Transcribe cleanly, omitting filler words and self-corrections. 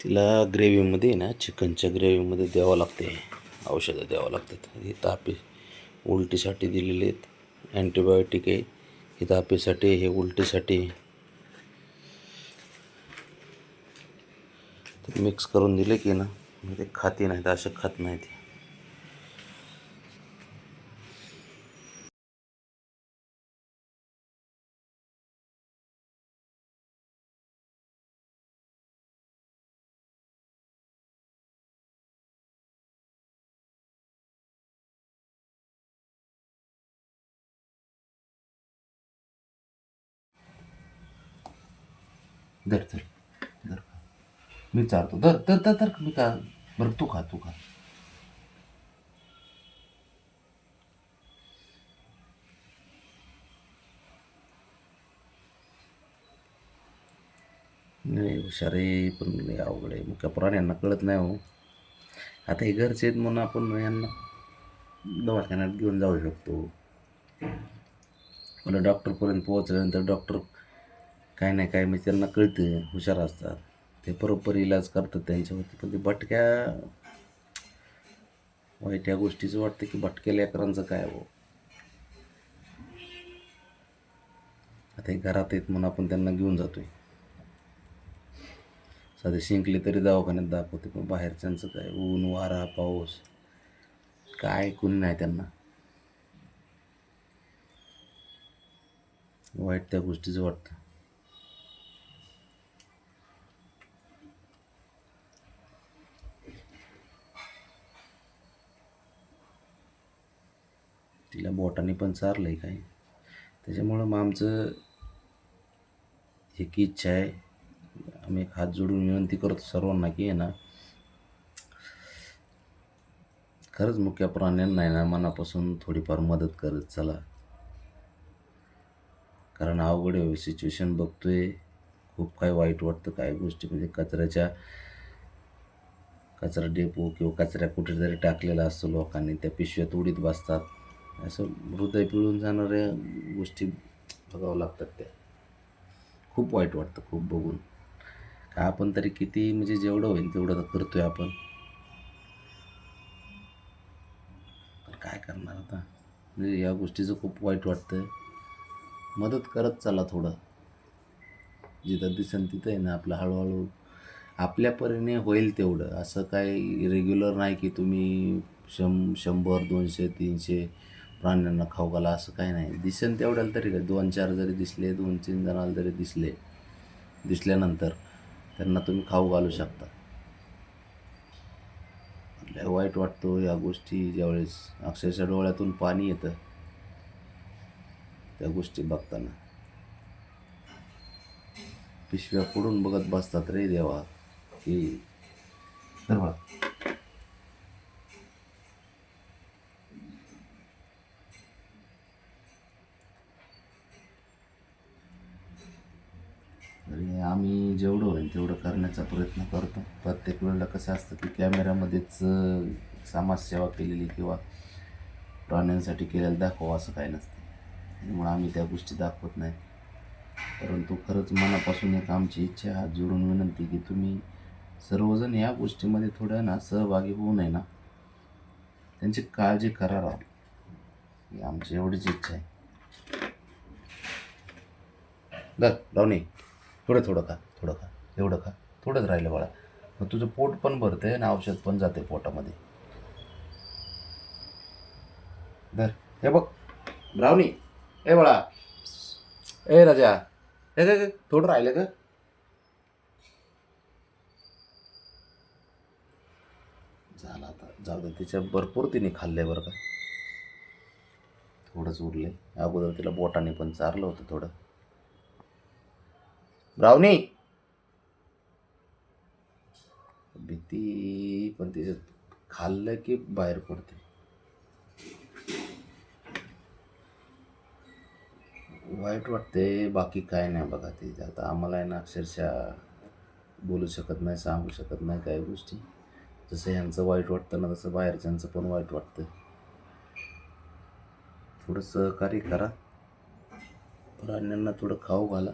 तिला ग्रेव्हीमध्ये ना चिकनच्या ग्रेव्हीमध्ये द्यावं लागते, औषधं द्यावं लागतात. हे तापी उलटीसाठी दिलेले आहेत, अँटीबायोटिक आहे. हे तापीसाठी, हे उलटीसाठी. मिक्स करून दिले की ना ते खाती नाहीत, असे खात नाही ती. धर धर धर, मी चालतो. धर धर धर धर, मी का बरं, तू खा, तू खा. नाही हुशार आहे, पण लय अवघड आहे. मुख्या प्राण्यांना कळत नाही हो. आता हे घरचे आहेत म्हणून आपण यांना दवाखान्यात घेऊन जाऊ शकतो. मला डॉक्टरपर्यंत पोहोचल्यानंतर डॉक्टर काय नाही काय म्हणजे त्यांना कळतं, हुशार असतात, ते बरोबर इलाज करतात त्यांच्यावरती. पण ते भटक्या वाईट या गोष्टीचं वाटतं की भटक्या लेकरांचं काय हो. आता हे घरात आहेत म्हणून आपण त्यांना घेऊन जातोय. साधे शिंकले तरी दवाखान्यात दाखवते, पण बाहेरच्यांचं काय, ऊन वारा पाऊस काय कोणी नाही त्यांना. वाईट त्या गोष्टीचं वाटतं. तिला बोटाने पण चारलंय काय, त्याच्यामुळं मग आमचं एक इच्छा आहे, आम्ही एक हात जोडून विनंती करतो सर्वांना की आहे ना, खरंच मुक्या प्राण्यांना आहे ना मनापासून थोडीफार मदत करत चला. कारण अवघड आहे सिच्युएशन बघतोय, खूप काय वाईट वाटतं. काय गोष्टी म्हणजे कचरा डेपो किंवा कचऱ्या कुठेतरी टाकलेला असतो लोकांनी, त्या पिशव्यात उडीत बसतात. असं हृदय पिळून जाणाऱ्या गोष्टी बघावं लागतात त्या. खूप वाईट वाटतं खूप बघून. का आपण तरी किती म्हणजे जेवढं होईल तेवढं तर करतोय आपण, पण काय करणार आता. म्हणजे या गोष्टीचं खूप वाईट वाटतं. मदत करत चला थोडं, जिथं दिसेल तिथं आहे ना आपलं हळूहळू आपल्या परीने होईल तेवढं. असं काही रेग्युलर नाही की तुम्ही 100 200 300 प्राण्यांना खाऊ घाला, असं काही नाही. दिसेल तेवढ्याला तरी काय, 2-4 जरी दिसले, 2-3 जणाला जरी दिसल्यानंतर त्यांना तुम्ही खाऊ घालू शकता. लय वाईट वाटतो या गोष्टी, ज्यावेळेस अक्षरशः डोळ्यातून पाणी येतं त्या गोष्टी बघताना. पिशव्या पुढून बघत बसतात रे देवा की तर बघ. तरी आम्ही जेवढं होईल तेवढं करण्याचा प्रयत्न करतो. प्रत्येक वेळेला कसं असतं की कॅमेऱ्यामध्येच समाजसेवा केलेली किंवा प्राण्यांसाठी केलेलं दाखवावं असं काही नसतं, त्यामुळे आम्ही त्या गोष्टी दाखवत नाही. परंतु खरंच मनापासून एक आमची इच्छा, हात जोडून विनंती की तुम्ही सर्वजण या गोष्टीमध्ये थोडं ना सहभागी होऊ नये ना, त्यांची काळजी करा राव, ही आमची एवढीच इच्छा आहे. बरं रावणे, थोडं थोडं खा, थोडं खा, एवढं खा, थोडंच राहिलं बाळा. मग तुझं पोट पण भरतंय आणि औषध पण जाते पोटामध्ये. धर, हे बघ ब्राउनी, ए बाळा, ए राजा, हे थोडं राहिलं का. झालं आता, जाऊ दे. तिच्या भरपूर तिने खाल्लंय बरं का, थोडंच उरले. अगोदर तिला बोटाने पण चारलं होतं थोडं. ब्राउनी, भीती पण तिच्यात खाल्लं की बाहेर पडते. वाईट वाटते, बाकी काय नाही बघा. ते आता आम्हाला आहे ना अक्षरशः बोलू शकत नाही, सांगू शकत नाही काही गोष्टी. जसं यांचं वाईट वाटतं ना, तसं बाहेरच्यांचं पण वाईट वाटतं. थोडं सहकार्य करा, प्राण्यांना थोडं खाऊ घाला.